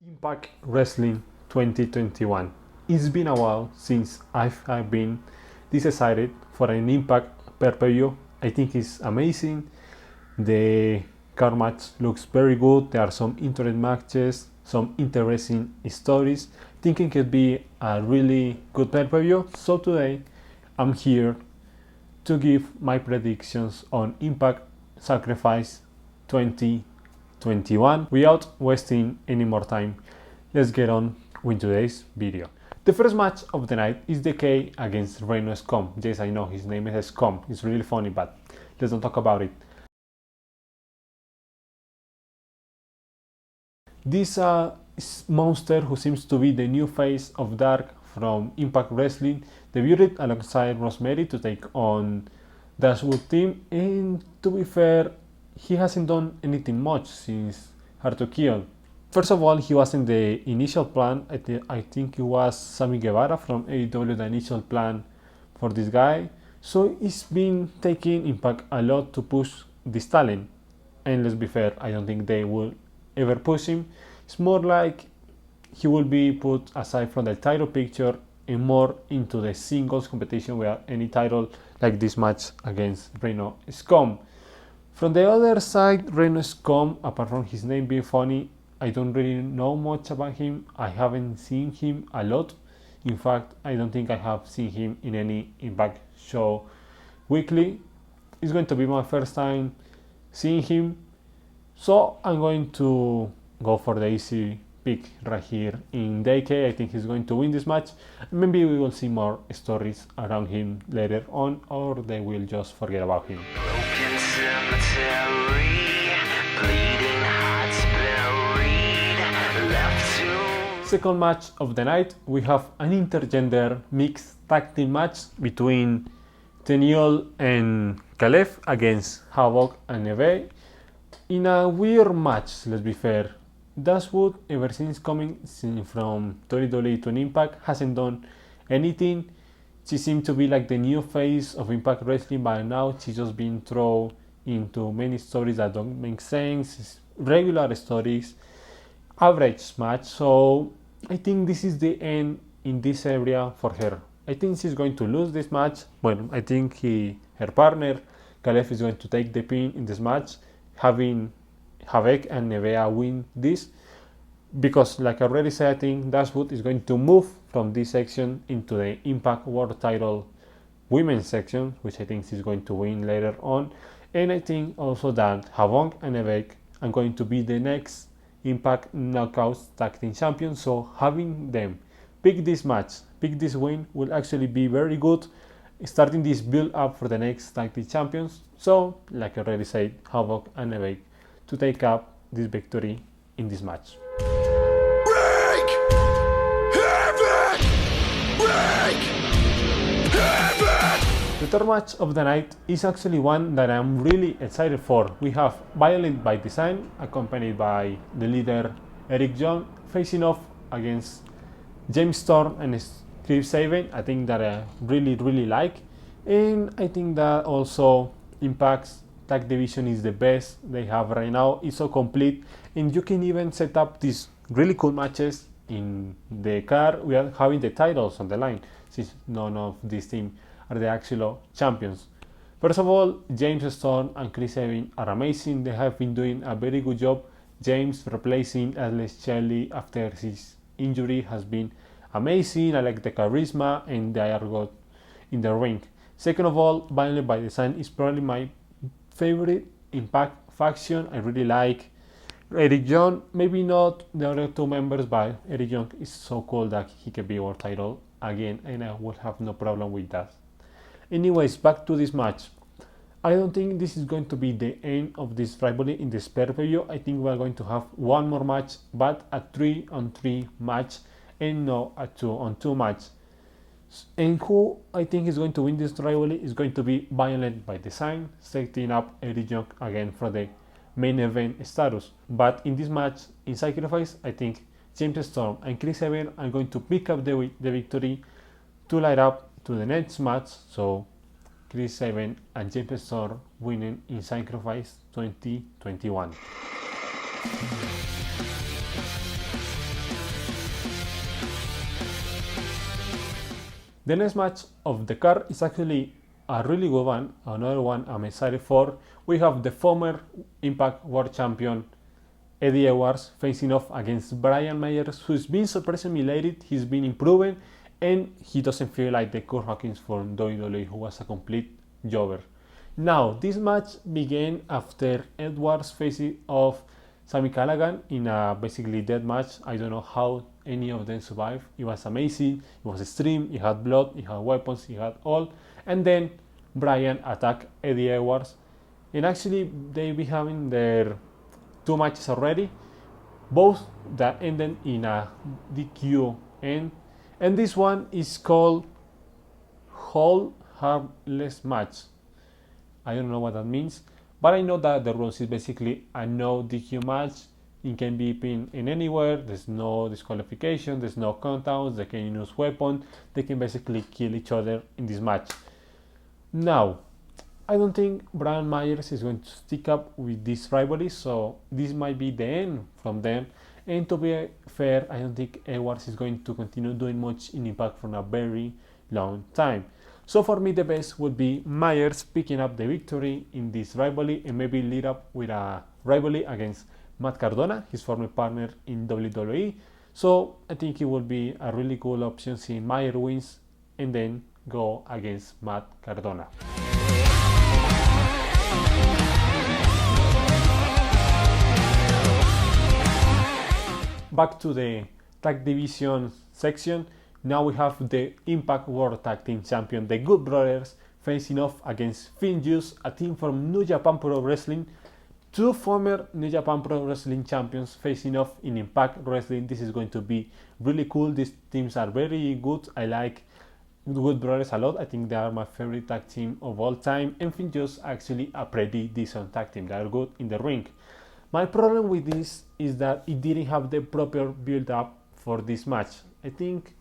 Impact Wrestling 2021. It's been a while since I've been decided for an Impact pay-per-view. I think it's amazing. The card match looks very good. There are some interesting matches, some interesting stories. Thinking it could be a really good pay-per-view. So today I'm here to give my predictions on Impact Sacrifice 2021. Without wasting any more time, let's get on with today's video. The first match of the night is DECAY against Reino Scum. Yes, I know his name is Scum. It's really funny, but let's not talk about it. This monster, who seems to be the new face of Dark from Impact Wrestling, debuted alongside Rosemary to take on Dashwood team, and to be fair, he hasn't done anything much since Hard to Kill. First of all, he wasn't the initial plan. I think it was Sammy Guevara from AEW, the initial plan for this guy. So it's been taking Impact a lot to push this talent. And let's be fair, I don't think they will ever push him. It's more like he will be put aside from the title picture and more into the singles competition without any title, like this match against Reino Scum. From the other side, Reino Scum, apart from his name being funny, I don't really know much about him. I haven't seen him a lot. In fact, I don't think I have seen him in any Impact show weekly. It's going to be my first time seeing him, so I'm going to go for the easy pick right here in DECAY. I think he's going to win this match. Maybe we will see more stories around him later on, or they will just forget about him. Broken cemetery, bleeding hearts buried, left to... Second match of the night, we have an intergender mixed tag team match between TENILLE and KALEB against Havoc and Neve. In a weird match, let's be fair. Dashwood, ever since coming from WWE to an Impact, hasn't done anything. She seemed to be like the new face of Impact Wrestling, but now she's just been thrown into many stories that don't make sense, regular stories, average match. So I think this is the end in this area for her. I think she's going to lose this match. Well, I think her partner, KALEB, is going to take the pin in this match, having Havoc and Nevea win this, because like I already said, I think Dashwood is going to move from this section into the Impact World Title Women's section, which I think she's going to win later on. And I think also that Havoc and Havoc are going to be the next Impact Knockouts Tag Team Champions, so having them pick this match, pick this win, will actually be very good, starting this build up for the next Tag Team Champions. So, like I already said, Havoc and Havoc to take up this victory in this match. Break! Havoc! Break! Havoc! The third match of the night is actually one that I'm really excited for. We have Violent by Design, accompanied by the leader Eric Young, facing off against James Storm and Chris Sabin. I think that I really like, and I think that also Impact's tag division is the best they have right now. It's so complete, and you can even set up these really cool matches in the card without having the titles on the line, since none of these teams are the actual champions. First of all, James Storm and Chris Sabin are amazing. They have been doing a very good job. James replacing Alex Shelley after his injury has been amazing. I like the charisma and they are good in the ring. Second of all, Violent by Design is probably my favorite Impact faction. I really like Eric Young, maybe not the other two members, but Eric Young is so cool that he can be world title again, and I will have no problem with that. Anyways, back to this match. I don't think this is going to be the end of this rivalry in this pay-per-view. I think we are going to have one more match, but a 3-on-3 match and no a 2-on-2 match. And who I think is going to win this rivalry is going to be Violent by Design, setting up Eric Young again for the main event status. But in this match, in Sacrifice, I think James Storm and Chris Evans are going to pick up the victory to light up to the next match. So Chris Evans and James Storm winning in Sacrifice 2021. The next match of the card is actually a really good one, another one I'm excited for. We have the former Impact World Champion Eddie Edwards facing off against Brian Myers, who's been surprisingly late, he's been improving, and he doesn't feel like the Kurt Hawkins from WWE, who was a complete jobber. Now, this match began after Edwards facing off Sami Callihan in a basically death match. I don't know how any of them survived. It was amazing, it was extreme, it had blood, it had weapons, it had all. And then Brian attacked Eddie Edwards, and actually they be having their 2 matches already, both that ended in a DQ and this one is called Hold Harmless Match. I don't know what that means, but I know that the rules is basically a no DQ match. It can be pinned in anywhere, there's no disqualification, there's no countdowns, they can use weapons, they can basically kill each other in this match. Now, I don't think Brian Myers is going to stick up with this rivalry, so this might be the end from them. And to be fair, I don't think Edwards is going to continue doing much in Impact for a very long time. So for me, the best would be Myers picking up the victory in this rivalry and maybe lead up with a rivalry against Matt Cardona, his former partner in WWE. So I think it would be a really cool option seeing Myers wins and then go against Matt Cardona. Back to the tag division section. Now we have the Impact World Tag Team Champion, the Good Brothers, facing off against Finjuice, a team from New Japan Pro Wrestling. 2 former New Japan Pro Wrestling champions facing off in Impact Wrestling. This is going to be really cool. These teams are very good. I like Good Brothers a lot. I think they are my favorite tag team of all time, and Finjuice actually a pretty decent tag team. They are good in the ring. My problem with this is that it didn't have the proper build-up for this match. I think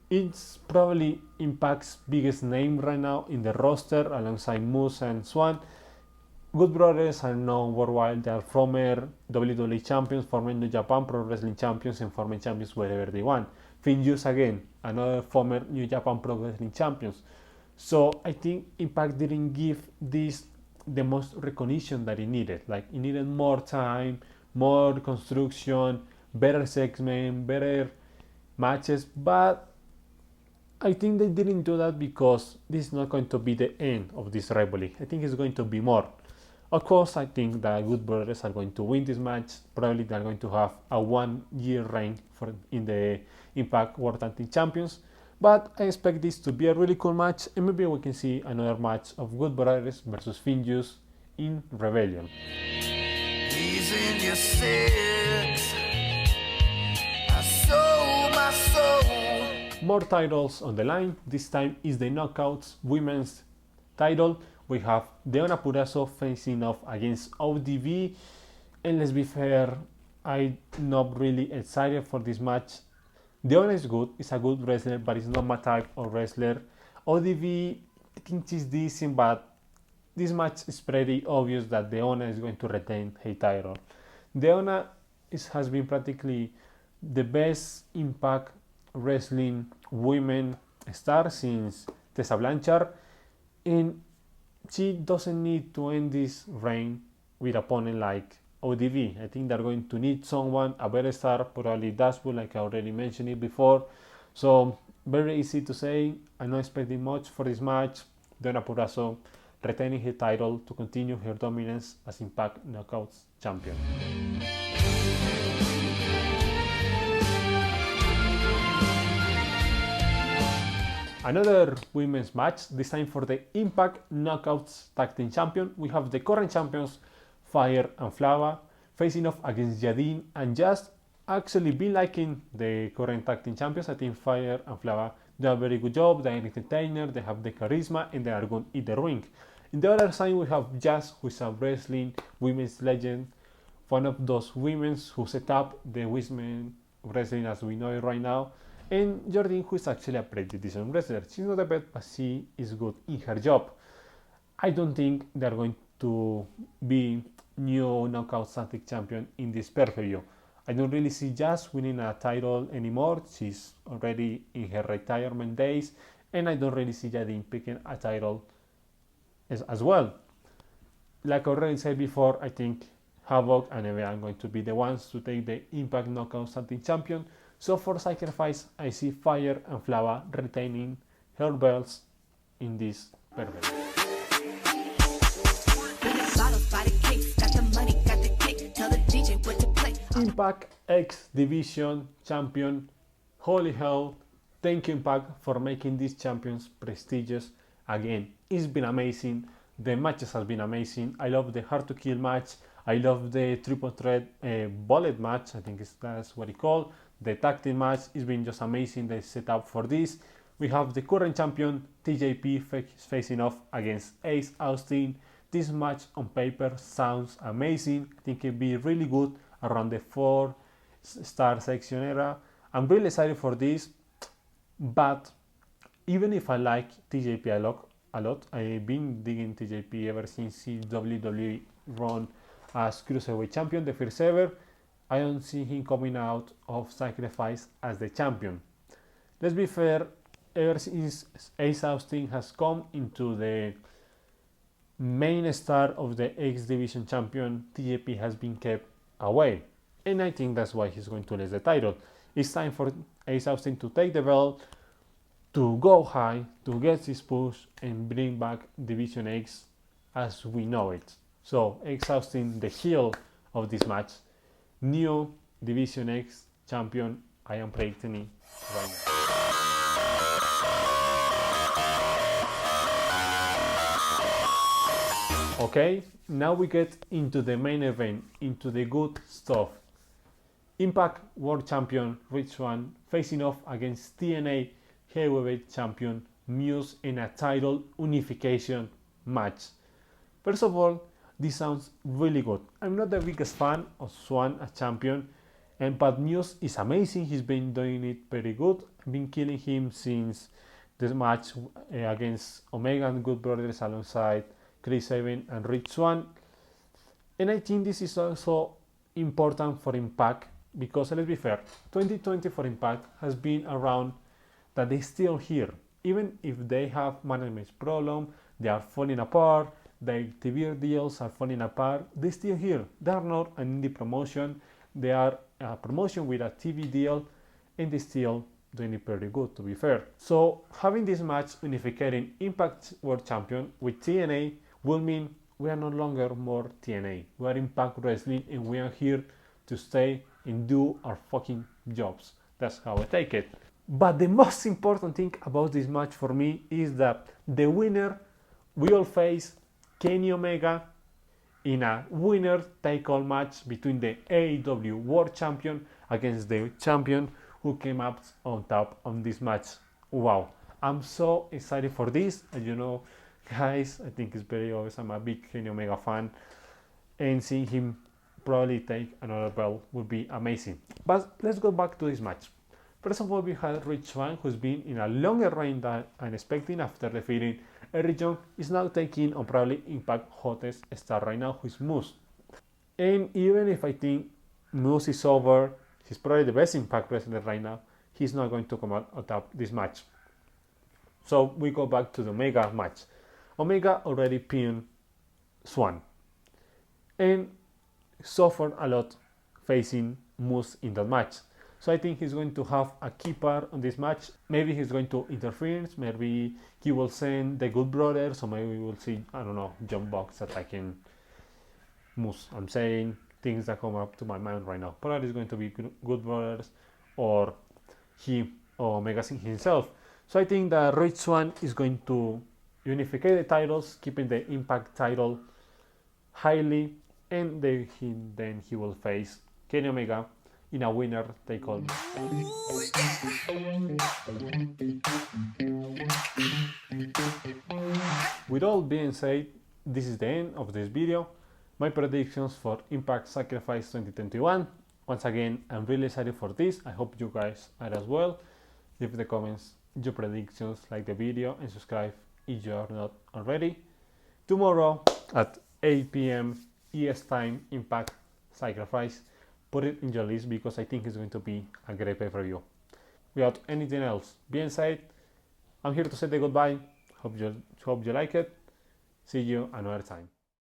it's probably Impact's biggest name right now in the roster alongside Moose and Swan. Good Brothers are known worldwide. They are former WWE champions, former New Japan Pro Wrestling champions, and former champions wherever they want. Finjuice again, another former New Japan Pro Wrestling champions. So I think Impact didn't give this the most recognition that it needed. Like, it needed more time, more construction, better segment, better matches, but I think they didn't do that because this is not going to be the end of this rivalry. I think it's going to be more. Of course, I think the Good Brothers are going to win this match. Probably they're going to have a 1-year reign in the Impact World Tag Team Champions. But I expect this to be a really cool match, and maybe we can see another match of Good Brothers versus Finjuice in Rebellion. More titles on the line. This time is the Knockouts Women's title. We have DEONNA Purrazzo facing off against ODB, and let's be fair, I'm not really excited for this match. DEONNA is good, it's a good wrestler, but it's not my type of wrestler. ODB, I think she's decent, but this match is pretty obvious that DEONNA is going to retain her title. DEONNA has been practically the best Impact Wrestling women star since Tessa Blanchard, and she doesn't need to end this reign with an opponent like ODB. I think they're going to need someone, a better star, probably Dashwood, like I already mentioned it before. So very easy to say. I'm not expecting much for this match. DEONNA Purrazzo retaining her title to continue her dominance as Impact Knockouts champion. Another women's match, this time for the Impact Knockouts Tag Team Champion. We have the current champions Fire and Flava facing off against Jadine and Just. Actually been liking the current tag team champions. I think Fire and Flava do a very good job. They are entertainers, they have the charisma, and they are good in the ring. In the other side we have Just, who is a wrestling women's legend, one of those women who set up the women's wrestling as we know it right now. And Jordyn, who is actually a pretty decent wrestler. She's not the best, but she is good in her job. I don't think they're going to be new Knockout Tag Team champion in this pay-per-view. I don't really see Jazz winning a title anymore. She's already in her retirement days, and I don't really see Jadine picking a title as well. Like I already said before, I think Havoc and Eve are going to be the ones to take the Impact Knockout Starting Champion. So for Sacrifice, I see Fire and Flava retaining her belts in this pay-per-view. Impact X Division Champion. Holy hell, thank you Impact for making these champions prestigious again. It's been amazing. The matches have been amazing. I love the hard to kill match. I love the triple threat bullet match. I think that's what it's called. The tag team match has been just amazing. The setup for this. We have the current champion TJP facing off against Ace Austin. This match on paper sounds amazing. I think it'll be really good around the 4-star section era. I'm really excited for this, but even if I like TJP a lot, I've been digging TJP ever since his WWE run as Cruiserweight Champion, the first ever. I don't see him coming out of Sacrifice as the champion. Let's be fair, ever since Ace Austin has come into the main star of the X Division champion, TJP has been kept away. And I think that's why he's going to lose the title. It's time for Ace Austin to take the belt, to go high, to get his push, and bring back Division X as we know it. So, Ace Austin, the heel of this match, new Division X champion. I am predicting it right now. Okay, now we get into the main event, into the good stuff. Impact World Champion Rich Swann facing off against TNA Heavyweight Champion Muse in a title unification match. First of all, this sounds really good. I'm not the biggest fan of Swann as champion, but Muse is amazing. He's been doing it pretty good. I've been killing him since this match against Omega and Good Brothers alongside Chris Sabin and Rich Swann. And I think this is also important for Impact because, let's be fair, 2020 for Impact has been around that they're still here. Even if they have management problem, they are falling apart, their TV deals are falling apart, they're still here. They are not an indie promotion, they are a promotion with a TV deal, and they're still doing it pretty good, to be fair. So having this match unifying Impact World Champion with TNA will mean we are no longer more TNA. We are Impact Wrestling and we are here to stay and do our fucking jobs. That's how I take it. But the most important thing about this match for me is that the winner will face Kenny Omega in a winner-take-all match between the AEW World Champion against the champion who came up on top on this match. Wow, I'm so excited for this. And you know, guys, I think it's very obvious I'm a big Kenny Omega fan, and seeing him probably take another belt would be amazing. But let's go back to this match. First of all, we had Rich Swann, who's been in a longer reign than I'm expecting after defeating Eric Young, is now taking on probably Impact hottest star right now, who is Moose. And even if I think Moose is over, he's probably the best Impact wrestler right now, he's not going to come out on top this match. So we go back to the Omega match. Omega already pinned Swann and suffered a lot facing Moose in that match. So I think he's going to have a key part on this match. Maybe he's going to interfere, maybe he will send the Good Brothers, or maybe we will see, I don't know, John Box attacking Moose. I'm saying things that come up to my mind right now. Probably it's going to be Good Brothers or he or Omega himself. So I think that Rich Swann is going to unify the titles, keeping the Impact title highly, and then he will face Kenny Omega in a winner take all. With all being said, this is the end of this video. My predictions for Impact Sacrifice 2021. Once again, I'm really excited for this. I hope you guys are as well. Leave in the comments your predictions, like the video, and subscribe if you are not already. Tomorrow at 8 p.m. ES time, Impact Sacrifice. put it in your list because I think it's going to be a great pay-per-view. Without anything else being said, I'm here to say the goodbye. Hope you like it. See you another time.